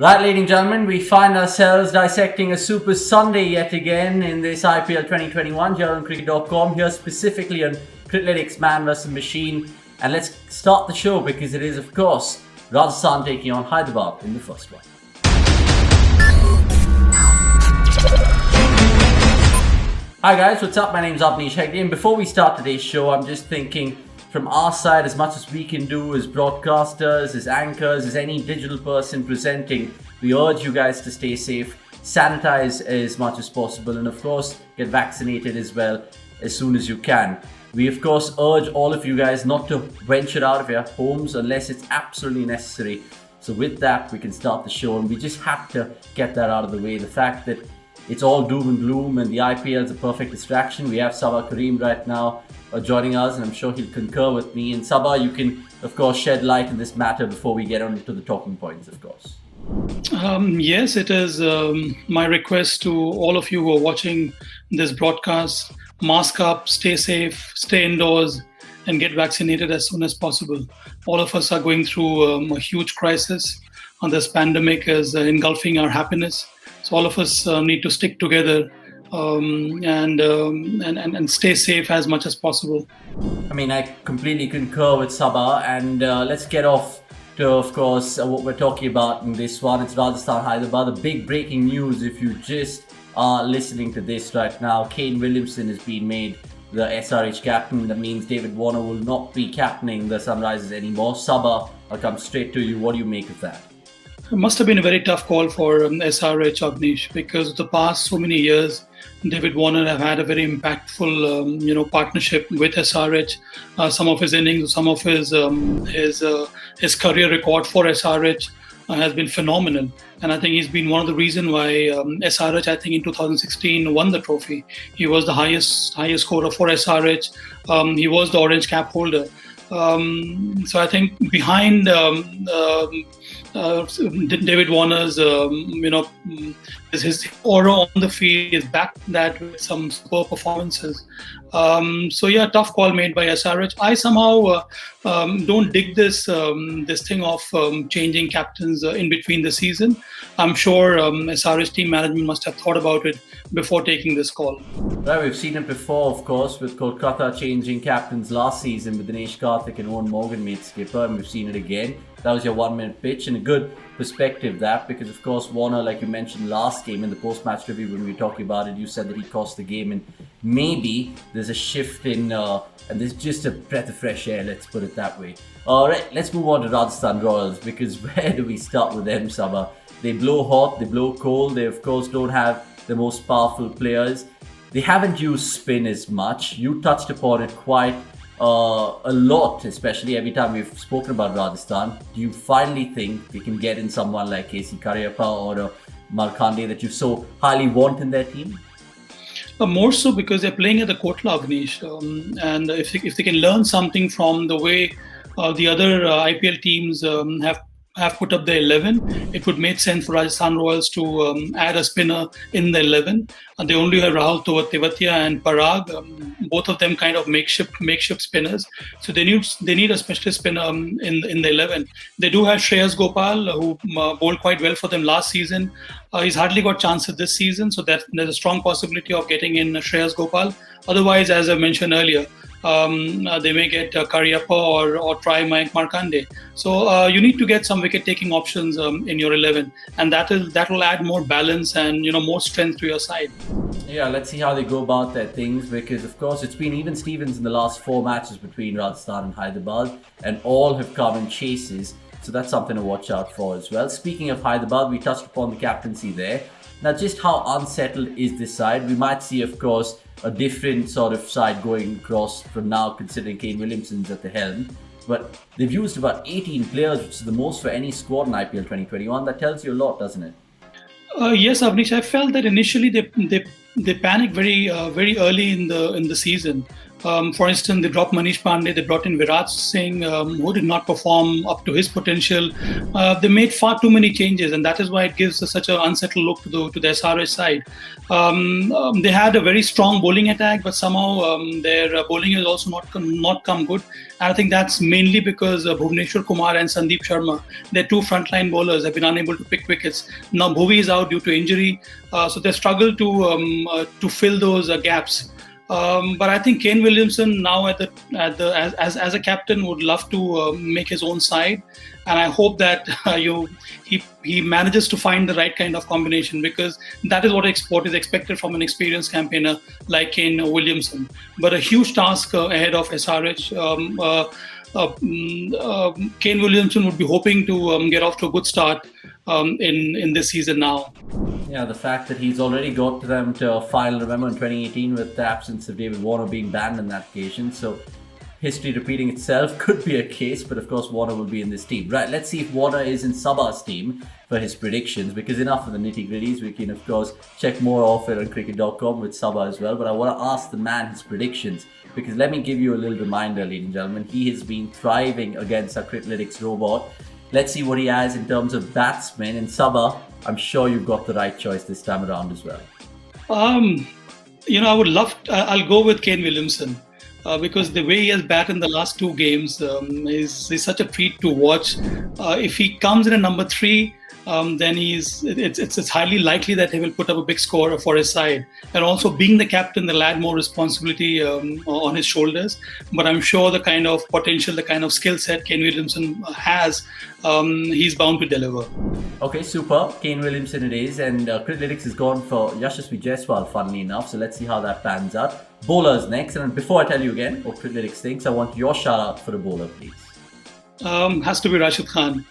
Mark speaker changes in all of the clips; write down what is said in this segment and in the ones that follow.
Speaker 1: Right, ladies and gentlemen, we find ourselves dissecting a Super Sunday yet again in this IPL 2021 here on cricket.com, here specifically on Criclytics Man vs Machine. And let's start the show because it is, of course, Rajasthan taking on Hyderabad in the first one. Hi guys, what's up? My name's Avnish Hegde, and before we start today's show, I'm just thinking from our side, as much as we can do as broadcasters, as anchors, as any digital person presenting, we urge you guys to stay safe, sanitize as much as possible, and of course, get vaccinated as well as soon as you can. We of course urge all of you guys not to venture out of your homes unless it's absolutely necessary. So with that, we can start the show, and we just have to get that out of the way. The fact that it's all doom and gloom and the IPL is a perfect distraction. We have Saba Karim right now joining us, and I'm sure he'll concur with me. And Saba, you can of course shed light in this matter before we get on to the talking points, of course.
Speaker 2: Yes, it is my request to all of you who are watching this broadcast: mask up, stay safe, stay indoors, and get vaccinated as soon as possible. All of us are going through a huge crisis, and this pandemic is engulfing our happiness. So all of us need to stick together and stay safe as much as possible.
Speaker 1: I mean, I completely concur with Saba, and let's get off to, of course, what we're talking about in this one. It's Rajasthan Hyderabad. The big breaking news, if you just are listening to this right now, Kane Williamson has been made the SRH captain. That means David Warner will not be captaining the Sunrisers anymore. Saba, I'll come straight to you. What do you make of that?
Speaker 2: It must have been a very tough call for SRH, Avnish, because the past so many years, David Warner have had a very impactful, partnership with SRH. Some of his innings, some of his career record for SRH has been phenomenal, and I think he's been one of the reasons why SRH, I think in 2016, won the trophy. He was the highest scorer for SRH. He was the orange cap holder. So I think behind David Warner's, his aura on the field is backed that with some poor performances. Tough call made by SRH. I somehow don't dig this thing of changing captains in between the season. I'm sure SRH team management must have thought about it before taking this call.
Speaker 1: Right, we've seen it before, of course, with Kolkata changing captains last season with Dinesh Karthik and Owen Morgan made skipper, and we've seen it again. That was your 1 minute pitch, and a good perspective that, because of course Warner, like you mentioned last game in the post-match review when we were talking about it, you said that he cost the game, and maybe there's a shift in and there's just a breath of fresh air, let's put it that way. Alright, let's move on to Rajasthan Royals, because where do we start with them, Saba? They blow hot, they blow cold, they of course don't have the most powerful players. They haven't used spin as much. You touched upon it quite a lot, especially every time we've spoken about Rajasthan. Do you finally think they can get in someone like KC Karyappa or Malkhande that you so highly want in their team?
Speaker 2: More so because they're playing at the Kotla, Avnish, and if they can learn something from the way the other IPL teams have put up their 11, it would make sense for Rajasthan Royals to add a spinner in the 11. They only have Rahul Tewatia and Parag, both of them kind of makeshift spinners. So they need a specialist spinner in the 11. They do have Shreyas Gopal, who bowled quite well for them last season. He's hardly got chances this season, so there's a strong possibility of getting in Shreyas Gopal. Otherwise, as I mentioned earlier, they may get Karyappa or try Mayank Markande. So you need to get some wicket-taking options in your 11, and that will add more balance and more strength to your side.
Speaker 1: Yeah, let's see how they go about their things, because of course it's been even Stevens in the last 4 matches between Rajasthan and Hyderabad, and all have come in chases. So that's something to watch out for as well. Speaking of Hyderabad, we touched upon the captaincy there. Now, just how unsettled is this side? We might see, of course, a different sort of side going across from now, considering Kane Williamson's at the helm. But they've used about 18 players, which is the most for any squad in IPL 2021. That tells you a lot, doesn't it?
Speaker 2: Yes, Avnish. I felt that initially they panicked very early in the season For instance, they dropped Manish Pandey, they brought in Virat Singh, who did not perform up to his potential. They made far too many changes, and that is why it gives such an unsettled look to the SRH side. They had a very strong bowling attack, but somehow their bowling has also not come good. And I think that's mainly because Bhuvneshwar Kumar and Sandeep Sharma, their two frontline bowlers, have been unable to pick wickets. Now Bhuvi is out due to injury, so they struggle to fill those gaps. But I think Kane Williamson now as a captain would love to make his own side, and I hope that he manages to find the right kind of combination, because that is what is expected from an experienced campaigner like Kane Williamson. But a huge task ahead of SRH. Kane Williamson would be hoping to get off to a good start in this season now.
Speaker 1: Yeah, the fact that he's already got them to a final, remember in 2018 with the absence of David Warner being banned on that occasion. So history repeating itself could be a case, but of course Warner will be in this team. Right, let's see if Warner is in Saba's team for his predictions, because enough of the nitty-gritties. We can of course check more of it on cricket.com with Saba as well, but I want to ask the man his predictions, because let me give you a little reminder, ladies and gentlemen. He has been thriving against our Criclytics robot. Let's see what he has in terms of batsmen. And Saba, I'm sure you've got the right choice this time around as well.
Speaker 2: I would love. I'll go with Kane Williamson because the way he has batted in the last two games is such a treat to watch. If he comes in at number 3, then it's highly likely that he will put up a big score for his side. And also, being the captain, they'll add more responsibility on his shoulders. But I'm sure the kind of potential, the kind of skill set Kane Williamson has, he's bound to deliver.
Speaker 1: Okay, super. Kane Williamson it is. And Criclytics has gone for Yashasvi Jaiswal, funnily enough. So let's see how that pans out. Bowlers next. And before I tell you again what Criclytics thinks, I want your shout out for the bowler, please.
Speaker 2: Has to be Rashid Khan.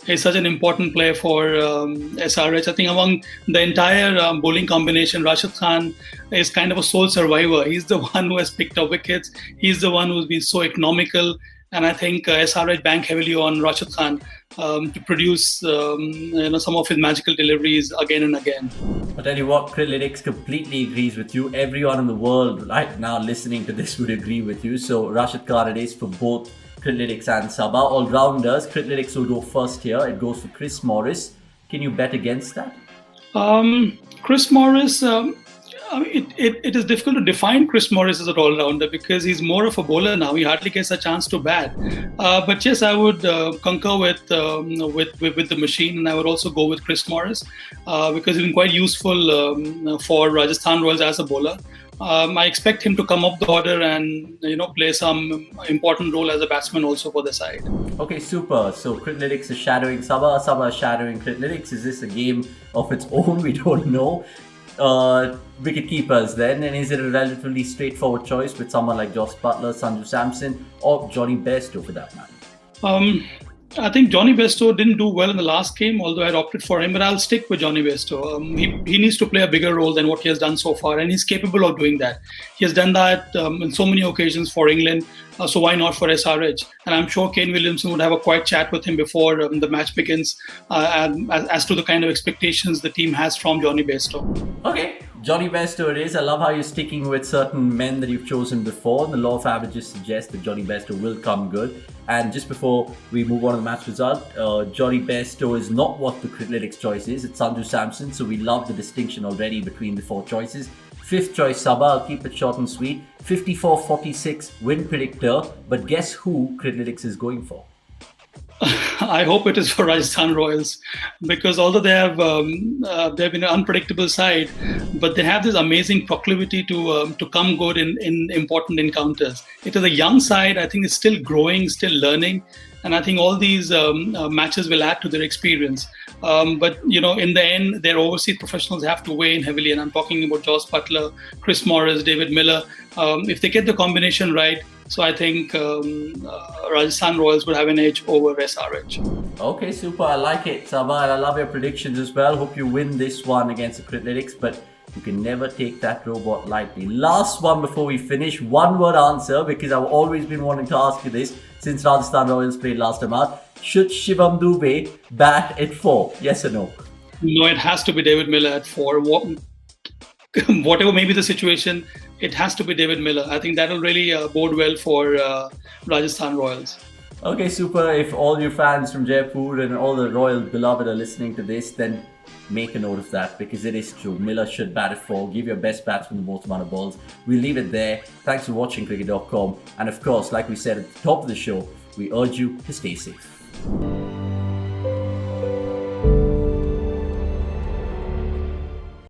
Speaker 2: He's such an important player for SRH. I think among the entire bowling combination, Rashid Khan is kind of a sole survivor. He's the one who has picked up wickets. He's the one who's been so economical. And I think SRH bank heavily on Rashid Khan to produce some of his magical deliveries again and again.
Speaker 1: I'll tell you what, Criclytics completely agrees with you. Everyone in the world right now listening to this would agree with you. So Rashid Khan it is for both Criclytics and Saba. All-rounders, Criclytics will go first here. It goes for Chris Morris. Can you bet against that?
Speaker 2: Chris Morris, it is difficult to define Chris Morris as an all-rounder because he's more of a bowler now. He hardly gets a chance to bat. But yes, I would concur with the machine, and I would also go with Chris Morris because he's been quite useful for Rajasthan Royals as a bowler. I expect him to come up the order and play some important role as a batsman also for the side.
Speaker 1: Okay, super. So Criclytics is shadowing Saba. Saba is shadowing Criclytics. Is this a game of its own? We don't know. Wicket-keepers then, and is it a relatively straightforward choice with someone like Josh Butler, Sanju Samson, or Johnny Bairstow for that matter?
Speaker 2: I think Johnny Bairstow didn't do well in the last game, although I opted for him, but I'll stick with Johnny Bairstow. He needs to play a bigger role than what he has done so far, and he's capable of doing that. He has done that in so many occasions for England, so why not for SRH? And I'm sure Kane Williamson would have a quiet chat with him before the match begins as to the kind of expectations the team has from Johnny Bairstow.
Speaker 1: Okay, Johnny Bairstow it is. I love how you're sticking with certain men that you've chosen before. The law of averages suggests that Johnny Bairstow will come good. And just before we move on to the match result, Johnny Bairstow is not what the Criclytics choice is. It's Sanju Samson, so we love the distinction already between the 4 choices. 5th choice, Saba. I'll keep it short and sweet. 54-46 win predictor. But guess who Criclytics is going for?
Speaker 2: I hope it is for Rajasthan Royals, because although they've been an unpredictable side, but they have this amazing proclivity to come good in important encounters. It is a young side. I think it's still growing, still learning, and I think all these matches will add to their experience. But in the end, their overseas professionals have to weigh in heavily, and I'm talking about Josh Butler, Chris Morris, David Miller. If they get the combination right, so I think Rajasthan Royals would have an edge over SRH.
Speaker 1: Okay, super. I like it, Saba. And I love your predictions as well. Hope you win this one against the Criclytics, but you can never take that robot lightly. Last one before we finish. One word answer, because I've always been wanting to ask you this since Rajasthan Royals played last time out. Should Shivam Dube bat at 4? Yes or no?
Speaker 2: No, it has to be David Miller at 4. whatever may be the situation, it has to be David Miller. I think that will really bode well for Rajasthan Royals.
Speaker 1: Okay, super. If all your fans from Jaipur and all the Royal beloved are listening to this, then make a note of that, because it is true. Miller should bat at 4. Give your best batsman the most amount of balls. We'll leave it there. Thanks for watching cricket.com. And of course, like we said at the top of the show, we urge you to stay safe.